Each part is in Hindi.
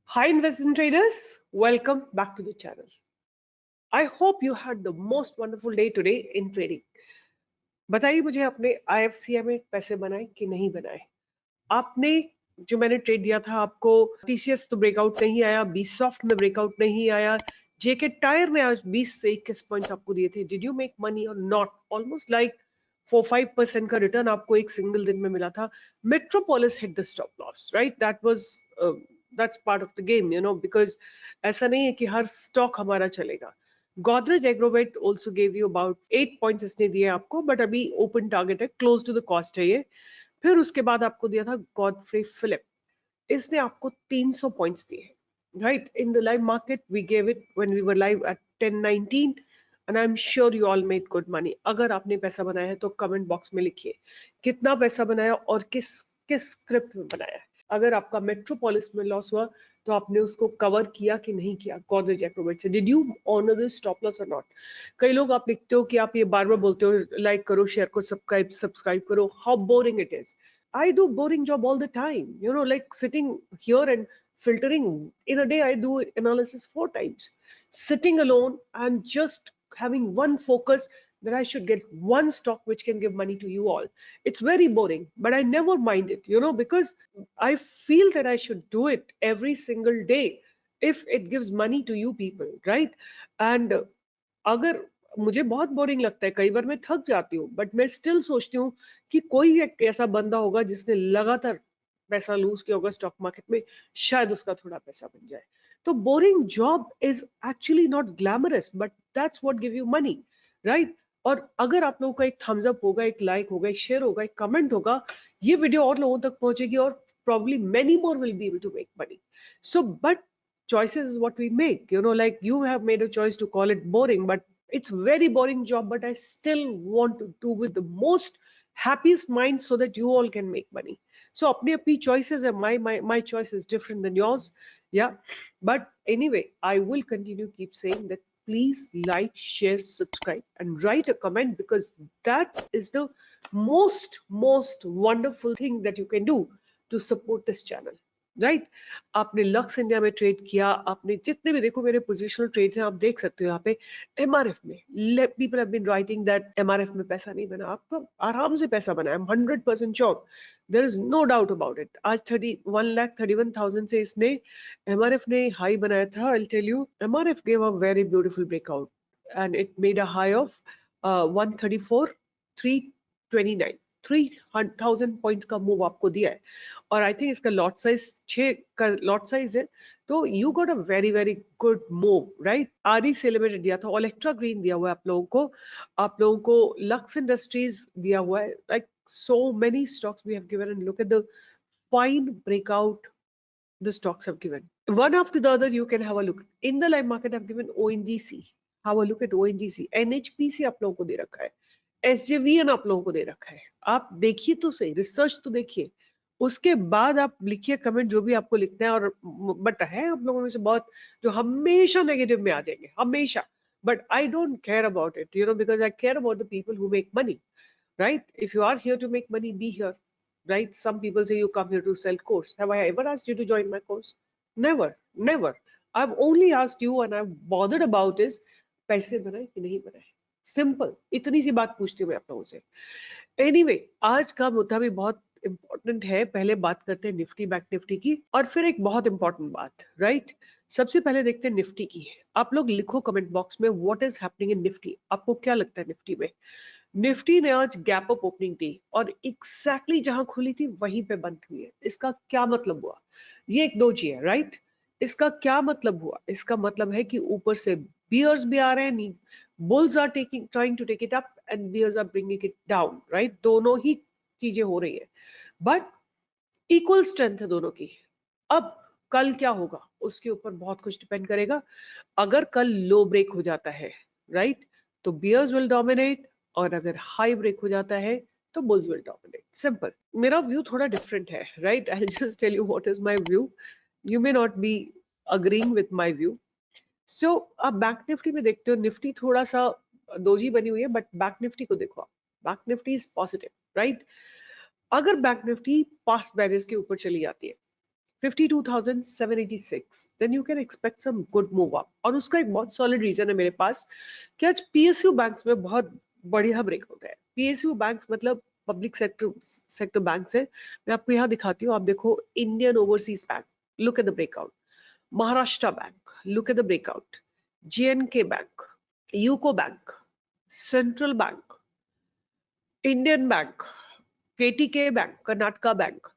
Hi, investment traders. Welcome back to the channel. I hope you had the most wonderful day today in trading. बताइए मुझे अपने IFCI में पैसे बनाए कि नहीं बनाए? आपने जो मैंने ट्रेड दिया था आपको TCS तो ब्रेकआउट नहीं आया, बी सॉफ्ट में ब्रेकआउट नहीं आया, जेके टायर में आज 20 से 21 पॉइंट्स आपको दिए थे. डिड यू मेक मनी और नॉट? ऑलमोस्ट लाइक 4-5% का रिटर्न आपको एक सिंगल दिन में मिला था. Metropolis hit the stop loss, right? That's part of the game, because ऐसा नहीं है कि हर स्टॉक हमारा चलेगा. Godrej Agrovet also gave you about 8 points इसने दिए आपको, बट अभी ओपन टारगेट है, क्लोज टू द कॉस्ट है ये. फिर उसके बाद आपको दिया था गॉडफ्रे फिलिप, इसने आपको 300 पॉइंट्स दिए. Right, in the live market we gave it when we were live at 10:19 and I am sure you all made good money. अगर आपने पैसा बनाया है तो कमेंट बॉक्स में लिखिए कितना पैसा बनाया और किस किस स्क्रिप्ट में बनाया है. अगर आपका मेट्रोपोलिस में लॉस हुआ तो आपने उसको कवर किया कि नहीं किया गोदरेज एग्रोवेट से. Did you honour this stop loss or not? कई लोग आप लिखते हो कि आप ये बार बार बोलते हो लाइक करो, शेयर करो, सब्सक्राइब करो. How boring it is. I do boring job all the time, like sitting here and filtering. In a day, I do analysis 4 times. Sitting alone and just having one focus that I should get one stock which can give money to you all. It's very boring, but I never mind it, because I feel that I should do it every single day if it gives money to you people, right? And अगर मुझे बहुत बोरिंग लगता है, कई बार मैं थक जाती हूँ, बट मैं स्टिल सोचती हूँ कि कोई एक ऐसा बंदा होगा जिसने लगातार पैसा लूज किया होगा स्टॉक मार्केट में, शायद उसका थोड़ा पैसा बन जाए. तो boring job is actually not glamorous, but that's what give you money, right? और अगर आप लोगों का एक थम्स अप होगा, एक लाइक होगा, एक शेयर होगा, एक कमेंट होगा, ये वीडियो और लोगों तक पहुंचेगी और probably many more will be able to make money. So but choices is what we make, like you have made a choice to call it boring, but it's very boring job, but I still want to do with the most happiest mind so that you all can make money. So apni apni choices, and my choice is different than yours. Yeah, but anyway, I will continue keep saying that please like, share, subscribe and write a comment, because that is the most wonderful thing that you can do to support this channel. Right? आपने लक्स इंडिया में ट्रेड किया, आपने जितने भी, देखो मेरे पोजिशनल ट्रेड्स हैं, आप देख सकते हो यहाँ पे. एमआरएफ में people have been writing that MRF में पैसा नहीं बना. आपको आराम से पैसा बना. I am 100% sure, there is no doubt about it. आज 1,31,000 से इसने एमआरएफ ने हाई बनाया था. I will tell you, MRF gave a very beautiful breakout and it made a high of 134,329. 3,000 points का मूव आपको दिया है. और आई थिंक इसका लॉट साइज 6 का लॉट साइज है. तो you got a very very good move, right? आरई से लिमिटेड दिया था, इलेक्ट्रा ग्रीन दिया हुआ है आप लोगों को. आप लोगों को लक्स इंडस्ट्रीज दिया हुआ है. Like so many stocks we have given, and look at the fine breakout the stocks have given. One after the other, you can have a look. In the live market, I've given ONGC. Have a look at ONGC. NHPC आप लोगों को दे रखा है. SJVN आप लोगों को दे रखा है. आप देखिए तो सही, रिसर्च तो देखिए, उसके बाद आप लिखिए कमेंट जो भी आपको लिखना है. और बट है आप लोगों में से बहुत जो हमेशा नेगेटिव में आ जाएंगे, हमेशा. But I don't care about it, because I care about the people who make money, right? If you are here to make money, be here, right? Some people say you come here to sell course. Have I ever asked you to join my course? Never, never. I've only asked you and I've bothered about is पैसे बनाए कि नहीं बनाए. सिंपल, इतनी सी बात पूछती हूँ मैं आप लोगों से. एनीवे, आज का मुद्दा भी बहुत इंपॉर्टेंट है. पहले बात करते हैं निफ्टी बैंक निफ्टी की, और फिर एक बहुत इंपॉर्टेंट बात, राइट? सबसे पहले देखते हैं निफ्टी की. आप लोग लिखो कमेंट बॉक्स में what is happening in Nifty. आपको क्या लगता है निफ्टी में? निफ्टी ने आज गैप अप ओपनिंग दी और एग्जैक्टली जहां खुली थी वहीं पे बंद हुई है. इसका क्या मतलब हुआ? ये एक दोजी है, राइट? इसका क्या मतलब हुआ? इसका मतलब है कि ऊपर से बियर्स भी आ रहे हैं, bulls are taking trying to take it up and bears are bringing it down, right? दोनों ही चीजें हो रही है, बट इक्वल स्ट्रेंथ है दोनों की. अब कल क्या होगा उसके ऊपर बहुत कुछ डिपेंड करेगा. अगर कल लो ब्रेक हो जाता है, राइट, तो बियर्स विल डोमिनेट, और अगर हाई ब्रेक हो जाता है तो बुल्स विल डोमिनेट. सिंपल. मेरा व्यू थोड़ा डिफरेंट है, right? I just tell you what is my view. You may not be agreeing with my view. So आप बैंक निफ्टी में देखते हो, निफ्टी थोड़ा सा दोजी बनी हुई है, बट बैंक निफ्टी को देखो आप. Bank Nifty is positive, right? अगर बैंक निफ्टी पास्ट बैरियर्स के ऊपर चली जाती है 52,786, then you can expect some good move up. और उसका एक बहुत सॉलिड रीजन है मेरे पास कि आज पीएसयू बैंक्स में बहुत बढ़िया ब्रेकआउट है। पीएसयू बैंक्स मतलब पब्लिक सेक्टर बैंक्स है। मैं आपको यहाँ दिखाती हूँ, आप देखो Indian Overseas Bank, look at the breakout. Maharashtra bank, look at the breakout. J and K bank, UCO bank, Central Bank, Indian Bank, KTK bank, Karnataka bank,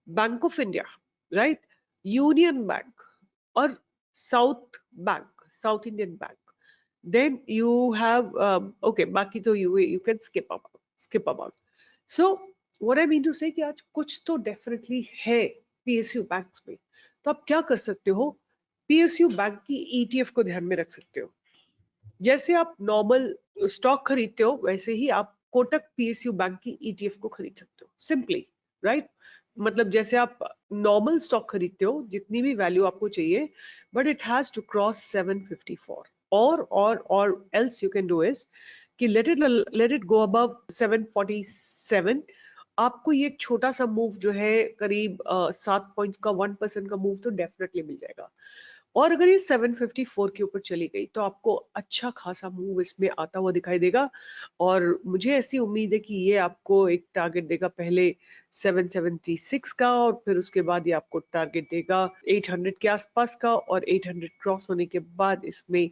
bank of India, right, Union Bank और South bank, South Indian Bank. then you have okay, बाकी तो you can skip about. So what I mean to say कि आज कुछ तो definitely है PSU बैंक्स में। तो आप क्या कर सकते हो, PSU बैंक की ETF को ध्यान में रख सकते हो। जैसे आप नॉर्मल स्टॉक खरीदते हो वैसे ही आप कोटक PSU बैंक की ETF को खरीद सकते हो, सिंपली, राइट। मतलब जैसे आप नॉर्मल स्टॉक खरीदते हो जितनी भी वैल्यू आपको चाहिए, but it has to cross 754 or else you can do is कि let it go above 747। आपको ये छोटा सा मूव जो है करीब 7 पॉइंट्स का 1% का मूव तो डेफिनेटली मिल जाएगा। और अगर ये 754 के ऊपर चली गई तो आपको अच्छा खासा मूव इसमें आता हुआ दिखाई देगा। और मुझे ऐसी उम्मीद है कि ये आपको एक टारगेट देगा पहले 776 का, और फिर उसके बाद ये आपको टारगेट देगा 800 के आसपास का, और 800 क्रॉस होने के बाद इसमें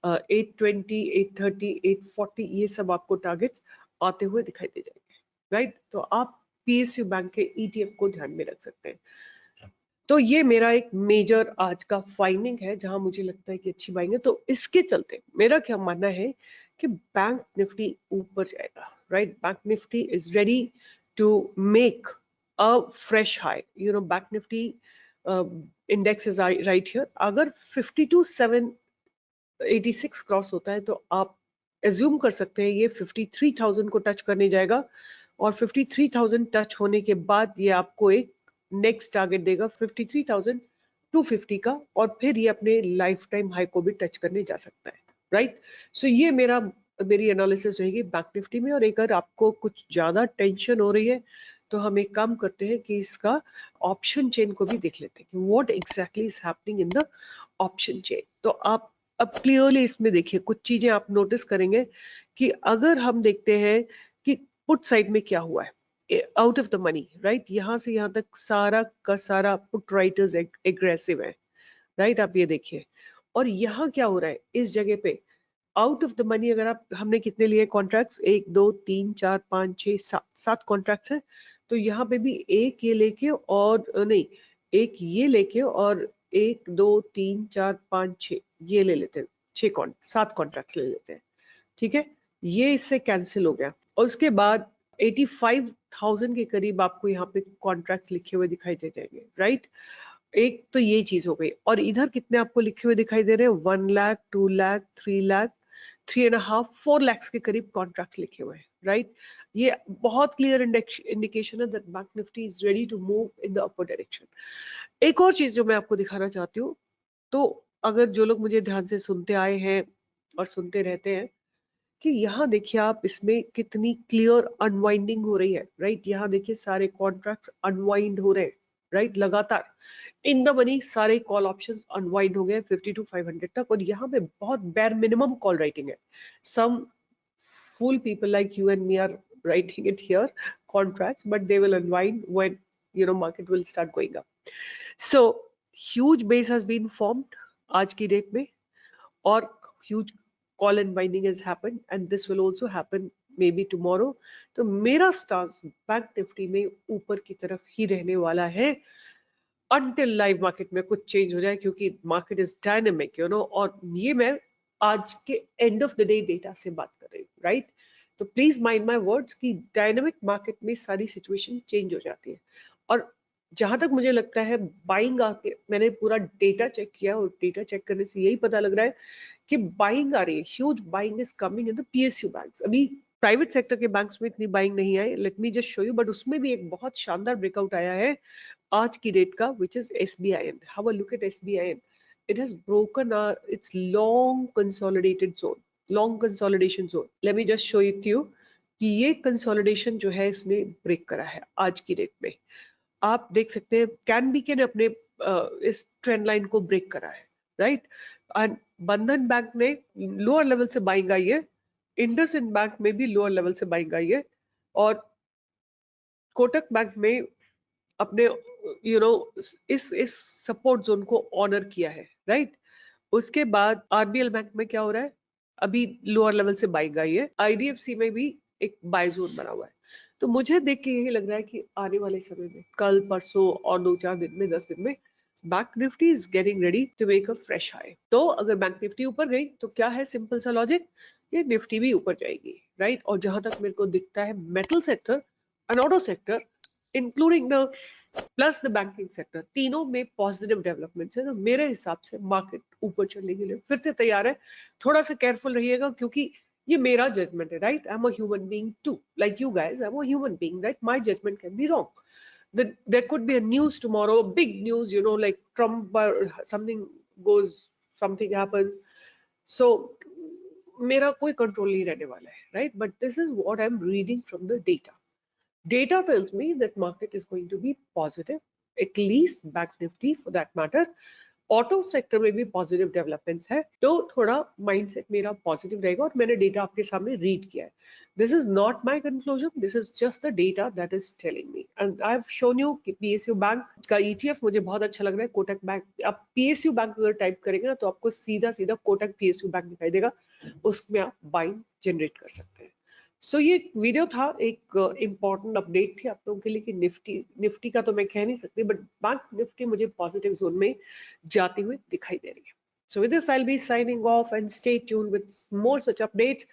820, 830, 840 ये सब आपको टारगेट्स आते हुए दिखाई दे जाएंगे, राइट। तो आप पीएसयू बैंक के ETF को ध्यान में रख सकते हैं। तो ये मेरा एक मेजर आज का फाइंडिंग है जहां मुझे लगता है कि अच्छी बाइंग है। तो इसके चलते मेरा क्या मानना है कि बैंक निफ्टी ऊपर जाएगा, right. Bank Nifty is ready to make a fresh high, you know. Bank Nifty index is right here. अगर 52,786 क्रॉस होता है तो आप एज्यूम कर सकते हैं ये 53,000 को टच करने जाएगा, और 53,000 टच होने के बाद ये आपको एक नेक्स्ट टारगेट देगा 53,250 का, और फिर ये अपने लाइफ टाइम हाई को भी टच करने जा सकता है, राइट। सो ये मेरी एनालिसिस रहेगी बैंक निफ्टी में। और अगर आपको कुछ ज्यादा टेंशन हो रही है तो हम एक काम करते हैं कि इसका ऑप्शन चेन को भी देख लेते हैं कि what exactly is happening in the option chain. तो आप अब क्लियरली इसमें देखिए कुछ चीजें आप नोटिस करेंगे कि अगर हम देखते हैं कि पुट साइड में क्या हुआ है, out of the money, right. यहां से यहां तक सारा का सारा पुट राइटर्स एग्रेसिव है, राइट। आप ये देखिए, और यहाँ क्या हो रहा है इस जगह पे आउट ऑफ द मनी। अगर आप, हमने कितने लिए कॉन्ट्रैक्ट्स, 1 2 3 4 5 6 7 कॉन्ट्रैक्ट्स हैं। तो यहाँ पे भी एक ये लेके और नहीं, एक ये लेके और 1 2 3 4 5 6 ये ले लेते हैं, 7 कॉन्ट्रैक्ट्स ले लेते हैं, ठीक है। ये इससे कैंसिल हो गया, और उसके बाद 85,000 के करीब आपको यहाँ पे कॉन्ट्रैक्ट्स लिखे हुए दिखाई दे जाएंगे, राइट। एक तो ये चीज हो गई, और इधर कितने आपको लिखे हुए दिखाई दे रहे हैं, 1 लाख, 2 लाख, 3 लाख, 3.5, 4 लाख के करीब कॉन्ट्रैक्ट्स लिखे हुए हैं, राइट। ये बहुत क्लियर इंडिकेशन है that bank Nifty is ready to move in the upper direction. एक और चीज जो मैं आपको दिखाना चाहती हूँ, तो अगर जो लोग मुझे ध्यान से सुनते आए हैं और सुनते रहते हैं कि यहाँ देखिए आप इसमें कितनी क्लियर अनवाइंडिंग हो रही है, राइट। यहाँ देखिए सारे कॉन्ट्रैक्ट्स अनवाइंड हो रहे हैं, राइट, लगातार इन द मनी सारे कॉल ऑप्शंस अनवाइंड हो गए 52,500 तक, और यहाँ पे बहुत बेयर मिनिमम कॉल राइटिंग है। सम fool people like you and me are writing it here contracts, but they will unwind when market will start going up. So huge base has been formed आज की डेट में, और huge call and binding has happened, and this will also happen maybe tomorrow. तो मेरा स्टांस बैंक निफ्टी में ऊपर की तरफ ही रहने वाला है until लाइव मार्केट में कुछ चेंज हो जाए, क्योंकि मार्केट इज डायनेमिक, और ये मैं आज के end of the day data से बात कर रही हूँ, राइट। तो प्लीज माइंड माय वर्ड्स कि डायनेमिक मार्केट में सारी सिचुएशन चेंज हो जाती है। और जहां तक मुझे लगता है बाइंग आके, मैंने पूरा डेटा चेक किया, और डेटा चेक करने से यही पता लग रहा है कि बाइंग आ रही है, huge buying is coming in the PSU banks. अभी प्राइवेट सेक्टर के बैंक्स में इतनी बाइंग नहीं आई, let me just show you, but उसमें भी एक बहुत शानदार ब्रेकआउट आया है आज की डेट का, which is SBIN. Have a look at SBIN. It has broken its long consolidated zone, long consolidation zone. Let me just show it to you कि ये कंसोलिडेशन जो है इसने ब्रेक करा है आज की डेट में। आप देख सकते हैं कैन ने अपने इस ट्रेंड लाइन को ब्रेक करा है, राइट। एंड बंधन बैंक ने लोअर लेवल से बाइंग आई है, इंडसइंड बैंक में भी लोअर लेवल से बाइंग आई है, और कोटक बैंक में अपने इस सपोर्ट जोन को ऑनर किया है, राइट। उसके बाद आरबीएल बैंक में क्या हो रहा है, अभी लोअर लेवल से बाइंग आई है, आईडीएफसी में भी एक बाय जोन बना हुआ है। तो मुझे देख के यही लग रहा है कि आने वाले समय में, कल परसों और 2-4 दिन में, 10 दिन में, bank Nifty is getting ready to make a fresh high. तो अगर बैंक निफ्टी ऊपर गई तो क्या है, सिंपल सा लॉजिक, ये निफ्टी भी ऊपर जाएगी, राइट। और जहां तक मेरे को दिखता है, metal sector and auto sector including the plus the banking sector, तीनों में पॉजिटिव डेवलपमेंट्स है। तो मेरे हिसाब से मार्केट ऊपर चलने के लिए फिर से तैयार है। थोड़ा सा केयरफुल रहिएगा, क्योंकि ये मेरा जजमेंट है, right. I am a human being too, like you guys, I am a human being, right. My judgement can be wrong. There could be a news tomorrow, big news, like Trump or something goes, something happens. So मेरा कोई कंट्रोल नहीं रहने वाला है, right. But this is what I am reading from the data. Data tells me that market is going to be positive, at least Bank Nifty for that matter. Auto sector में भी पॉजिटिव डेवलपमेंट्स है, तो थोड़ा माइंडसेट मेरा पॉजिटिव रहेगा, और मैंने डेटा आपके सामने रीड किया है. This is not my conclusion, this is just the data that is telling me, and I have shown you कि पीएसयू बैंक का ईटीएफ मुझे बहुत अच्छा लग रहा है, कोटक बैंक. आप पीएसयू बैंक अगर टाइप करेंगे ना, तो आपको सीधा सीधा कोटक पीएसयू बैंक दिखाई देगा, उसमें आप बाइंग जनरेट कर सकते हैं. सो ये वीडियो था, एक इम्पॉर्टेंट अपडेट थी आप लोगों के लिए कि निफ्टी का तो मैं कह नहीं सकती, बट बैंक निफ्टी मुझे पॉजिटिव जोन में जाती हुई दिखाई दे रही है. So with this I will be signing off, and stay tuned with more such updates.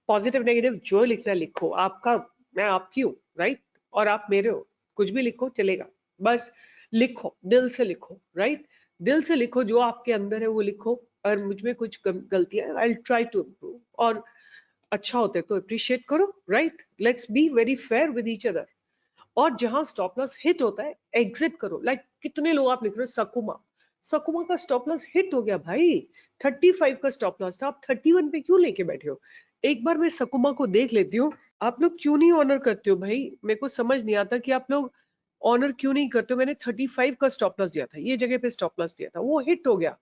Positive negative जो लिखना है लिखो, आपका, मैं आपकी हूँ, राइट, और आप मेरे हो, कुछ भी लिखो चलेगा, बस लिखो, दिल से लिखो, राइट. दिल से लिखो, जो आपके अंदर है वो लिखो, और मुझ में कुछ गलतियां, I will try to improve, और अच्छा होता है तो अप्रिशिएट करो, right. Let's be very fair with each other. और जहां स्टॉप लॉस हिट होता है, एग्जिट करो. लाइक कितने लोग आप लिख रहे हो, सकुमा, सकुमा का स्टॉप लॉस हिट हो गया भाई, 35 का स्टॉप लॉस था, आप 31 पे क्यों लेके बैठे हो. एक बार मैं सकुमा को देख लेती हूँ. आप लोग क्यों नहीं ऑनर करते हो भाई, मेरे को समझ नहीं आता कि आप लोग ऑनर क्यों नहीं करते हो. मैंने 35 का स्टॉप लॉस दिया था, ये जगह पे स्टॉप लॉस दिया था, वो हिट हो गया,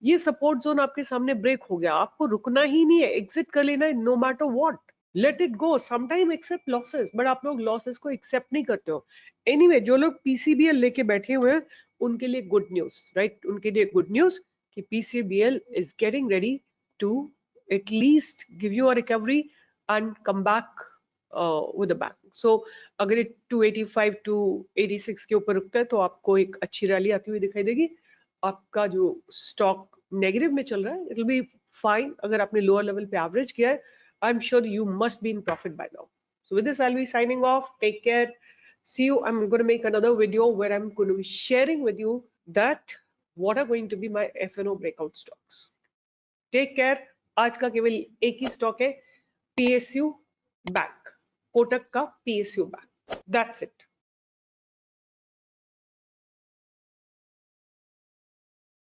ये सपोर्ट जोन आपके सामने ब्रेक हो गया, आपको रुकना ही नहीं है, एग्जिट कर लेना है, no matter what. Let it go, sometime accept losses, but आप लोग लॉसेस को एक्सेप्ट नहीं करते हो. एनीवे, जो लोग पीसीबीएल लेके बैठे हुए हैं, उनके लिए गुड न्यूज, राइट. उनके लिए गुड न्यूज कि PCBL is getting ready to at least give you a recovery and come back with a bang. So अगर 285 to 86 के ऊपर रुकता है, तो आपको एक अच्छी रैली आती हुई दिखाई देगी. आपका जो स्टॉक नेगेटिव में चल रहा है, इट विल बी फाइन. अगर आपने लोअर लेवल पे एवरेज किया है, आई am sure you must be in profit by now. So with this, I'll be signing off. Take care. See you. I'm going to make another video where I'm going to be sharing with you that what are going to be my FNO breakout stocks. Take care. आज का केवल एक ही स्टॉक है, पीएसयू बैंक, कोटक का पीएसयू बैंक. That's it.